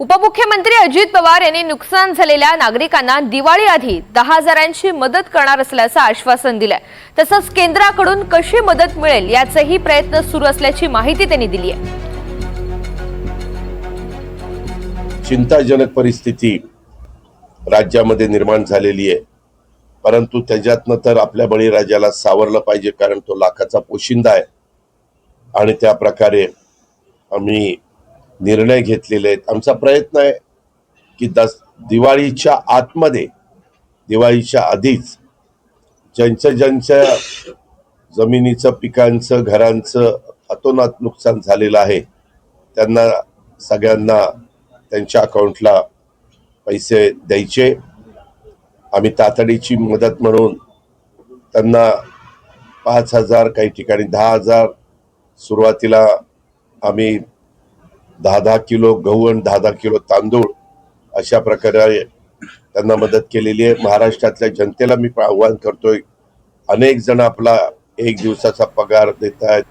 उपमुख्यमंत्री अजित पवार यांनी नुकसान झालेल्या नागरिकांना दिवाळी आधी 10,000ची मदत करणार असल्याचं आश्वासन दिलंय। तसंच केंद्राकडून कशी मदत मिळेल याचेही प्रयत्न सुरू असल्याची माहिती त्यांनी दिली आहे। चिंताजनक परिस्थिती राज्यामध्ये निर्माण झालेली आहे, परंतु त्याच्यातनं तर आपल्या बळीराजाला सावरलं पाहिजे, कारण तो लाखाचा पोशिंदा आहे आणि त्या प्रकारे आम्ही निर्णय घेतलेले आहेत। आमचा प्रयत्न आहे की दिवाळीच्या आतमध्ये, दिवाळीच्या आधीच ज्यांच्या जमिनीचं, पिकांचं, घरांचं अतोनात नुकसान झालेलं आहे त्यांना सगळ्यांना त्यांच्या अकाउंटला पैसे द्यायचे। आम्ही तातडीची मदत म्हणून त्यांना 5,000, काही ठिकाणी 10,000, सुरुवातीला आम्ही 10 किलो गहू आणि 10 किलो तांदूळ अशा प्रकारे त्यांना मदत केलेली आहे। महाराष्ट्रातल्या जनतेला मी आव्हान करतोय, अनेक जण आपला एक दिवसाचा पगार देत आहेत,